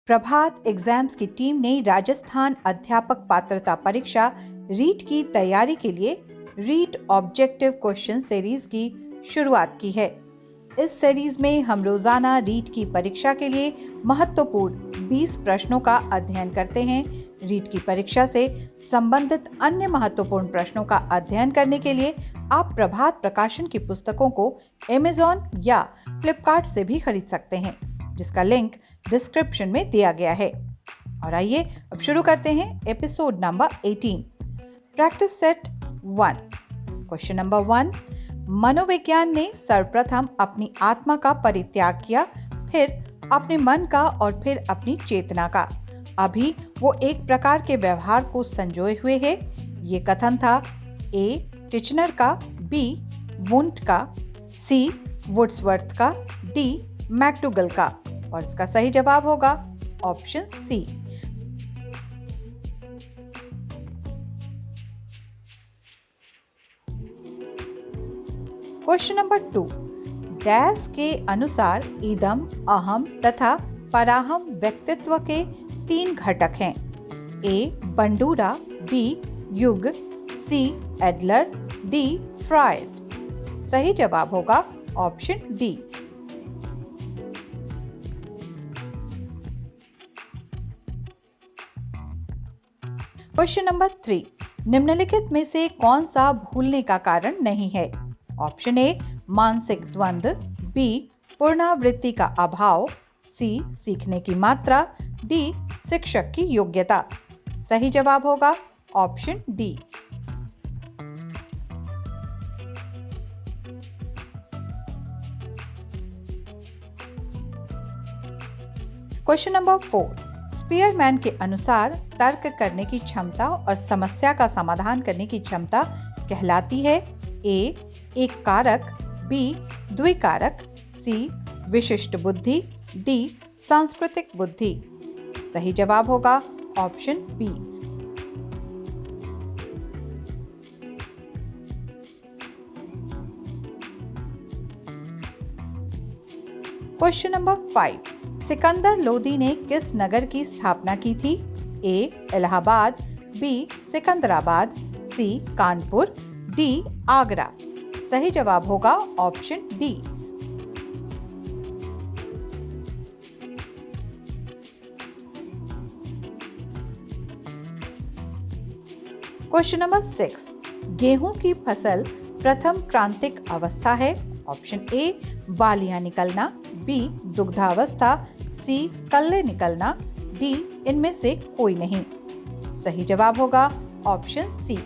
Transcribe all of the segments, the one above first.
प्रभात exams की team ने राजस्थान अध्यापक पात्रता परीक्षा रीट की तैयारी के लिए रीट ऑब्जेक्टिव क्वेश्चन सीरीज की शुरुआत की है। इस सीरीज में हम रोजाना रीट की परीक्षा के लिए महत्वपूर्ण 20 प्रश्नों का अध्ययन करते हैं। रीट की परीक्षा से संबंधित अन्य महत्वपूर्ण प्रश्नों का अध्ययन करने के लिए आप प्रभात प्रकाशन की पुस्तकों को Amazon या फ्लिपकार्ट से भी खरीद सकते हैं, जिसका लिंक डिस्क्रिप्शन में दिया गया है। और आइए अब शुरू करते हैं episode number 18, practice set 1। Question number 1, मनोविज्ञान ने सर्वप्रथम अपनी आत्मा का परित्याग किया, फिर अपने मन का और फिर अपनी चेतना का। अभी वो एक प्रकार के व्यवहार को संजोए हुए है। ये कथन था ए टिचनर का, बी वुंट का, सी वुड्सवर्थ का, डी मैक्डुगल का। और इसका सही जवाब होगा option C. Question number 2, dash के अनुसार इदम, अहम तथा पराहम व्यक्तित्व के 3 घटक हैं। ए बंडूरा, बी युग, सी एडलर, डी फ्रायड। सही जवाब होगा ऑप्शन डी। क्वेश्चन नंबर 3, निम्नलिखित में से कौन सा भूलने का कारण नहीं है? ऑप्शन ए मानसिक द्वंद्व, बी पुनरावृत्ति का अभाव, सी सीखने की मात्रा, डी शिक्षक की योग्यता। सही जवाब होगा option D. Question number 4, Spearman के अनुसार तर्क करने की क्षमता और समस्या का समाधान करने की क्षमता कहलाती है ए एक कारक, बी द्विकारक, सी विशिष्ट बुद्धि, डी सांस्कृतिक बुद्धि। सही जवाब होगा option B. Question number 5, Sikandar Lodi ने किस नगर की स्थापना की थी? A Allahabad, B Sikandarabad, C Kanpur, D Agra. सही जवाब होगा ऑप्शन डी। क्वेश्चन नंबर 6, गेहूं की फसल प्रथम क्रांतिक अवस्था है। ऑप्शन ए बालियां निकलना, बी दुग्धावस्था, सी कल्ले निकलना, डी इनमें से कोई नहीं। सही जवाब होगा ऑप्शन सी।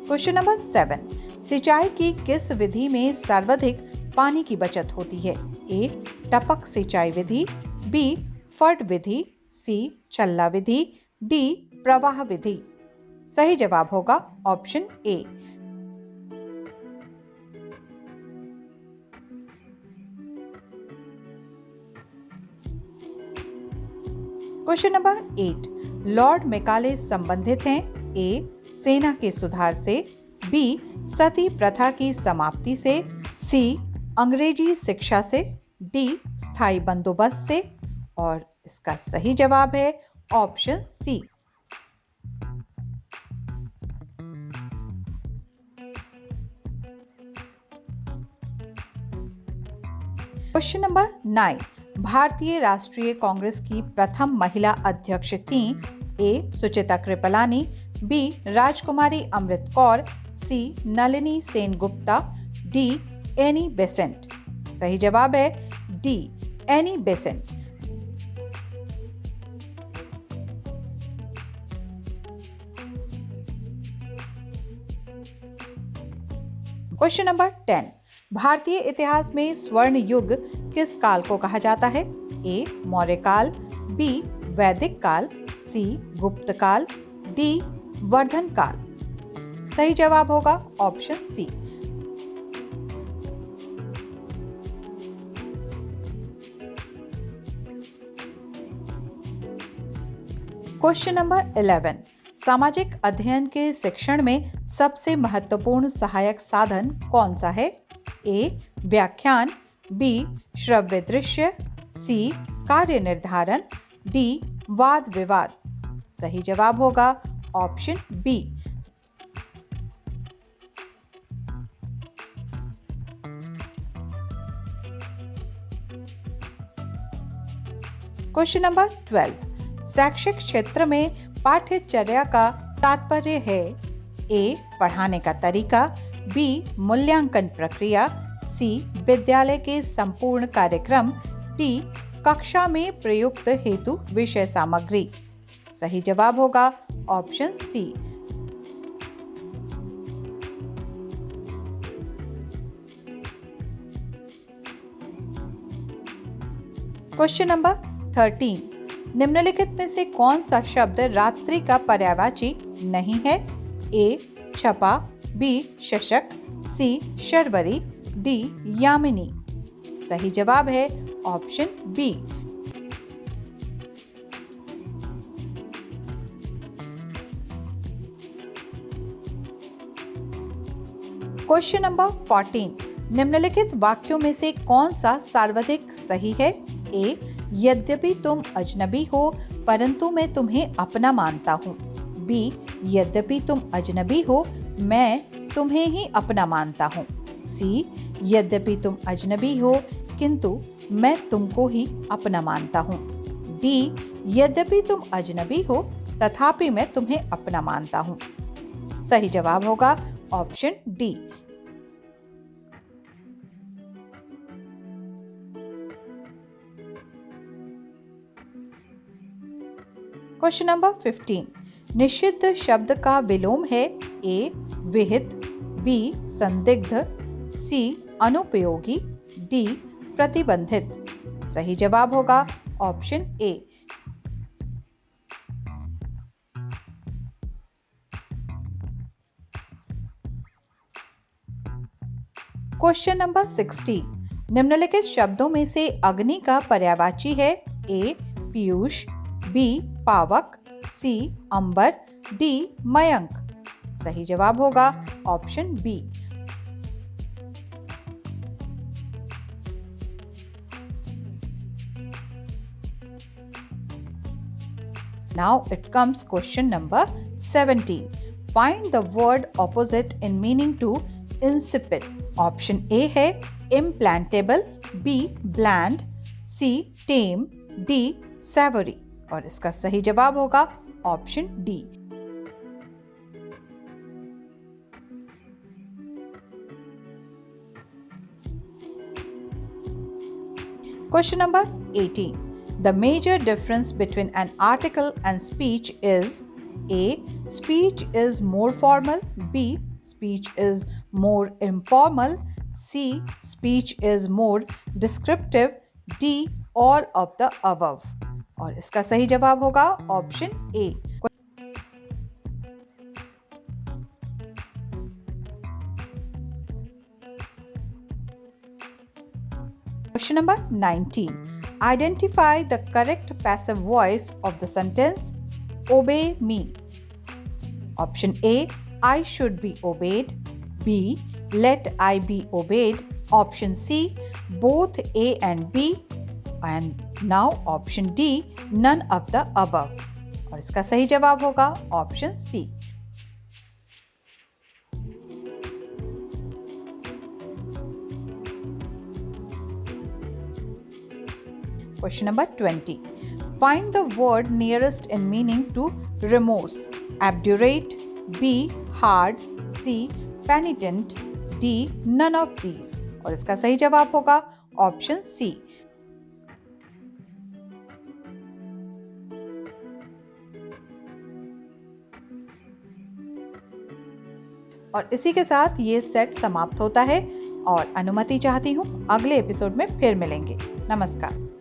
क्वेश्चन नंबर 7, सिंचाई की किस विधि में सर्वाधिक पानी की बचत होती है? ए टपक सिंचाई विधि, बी फड विधि, सी चल्ला विधि, डी प्रवाह विधि। सही जवाब होगा option A. Question number 8, Lord Macaulay संबंधित हैं ए सेना के सुधार से, बी सती प्रथा की समाप्ति से, सी अंग्रेजी शिक्षा से, डी स्थायी बंदोबस्त से। और इसका सही जवाब है ऑप्शन सी। क्वेश्चन नंबर 9, भारतीय राष्ट्रीय कांग्रेस की प्रथम महिला अध्यक्ष थीं? ए सुचिता Kripalani, B Rajkumari Amrit Kaur, C Nalini Sengupta, D Annie Besant. सही जवाब है D Annie Besant. Question number 10, भारतीय इतिहास में स्वर्ण युग किस काल को कहा जाता है? ए मौर्य काल, बी वैदिक काल, सी गुप्त काल, डी वर्धन काल। सही जवाब होगा ऑप्शन सी। क्वेश्चन नंबर 11, सामाजिक अध्ययन के शिक्षण में सबसे महत्वपूर्ण सहायक साधन कौन सा है? ए. व्याख्यान, बी. श्रव्य दृश्य, सी. कार्य निर्धारण, डी. वाद विवाद। सही जवाब होगा ऑप्शन बी। Question number 12। शैक्षिक क्षेत्र में पाठ्यचर्या का तात्पर्य है? ए. पढ़ाने का तरीका, बी. मूल्यांकन प्रक्रिया, सी. विद्यालय के संपूर्ण कार्यक्रम, डी. कक्षा में प्रयुक्त हेतु विषय सामग्री। सही जवाब होगा ऑप्शन सी। Question number 13। निम्नलिखित में से कौन सा शब्द रात्रि का पर्यायवाची नहीं है? ए. छपा, बी. शशक, सी. शर्वरी, डी. यामिनी। सही जवाब है ऑप्शन बी। Question number 14। निम्नलिखित वाक्यों में से कौन सा सर्वाधिक सही है? ए. यद्यपि तुम अजनबी हो परंतु मैं तुम्हें अपना मानता हूँ। बी. यद्यपि तुम अजनबी हो मैं तुम्हें ही अपना मानता हूँ। सी. यद्यपि तुम अजनबी हो किंतु मैं तुमको ही अपना मानता हूँ। डी. यद्यपि तुम अजनबी हो तथापि मैं तुम्हें अपना मानता हूँ। सही जवाब होगा ऑप्शन डी। Question number 15। निषिद्ध शब्द का विलोम है? ए. विहित, बी. संदिग्ध, सी. अनुपयोगी, डी. प्रतिबंधित। सही जवाब होगा ऑप्शन ए। Question number 16। निम्नलिखित शब्दों में से अग्नि का पर्यायवाची है? ए. पीयूष, बी. पावक, सी. अंबर, डी. मयंक। सही जवाब होगा option B. Now it comes question number 17. Find the word opposite in meaning to insipid. Option A है implantable, बी. bland, सी. tame, D. savory। और इसका सही जवाब होगा option D. Question number 18। The major difference between an article and speech is: A. Speech is more formal, B. Speech is more informal, C. Speech is more descriptive, D. All of the above। और इसका सही जवाब होगा option A. Question number 19। Identify the correct passive voice of the sentence obey me. Option A. I should be obeyed. B. Let I be obeyed. Option C. Both A and B. And now option D. None of the above. और इसका सही जवाब होगा option C. Question number 20. Find the word nearest in meaning to remorse. Obdurate, B. Hard, C. Penitent, D. None of these। और इसका सही जवाब होगा ऑप्शन सी। और इसी के साथ ये सेट समाप्त होता है और अनुमति चाहती हूँ अगले एपिसोड में फिर मिलेंगे। नमस्कार।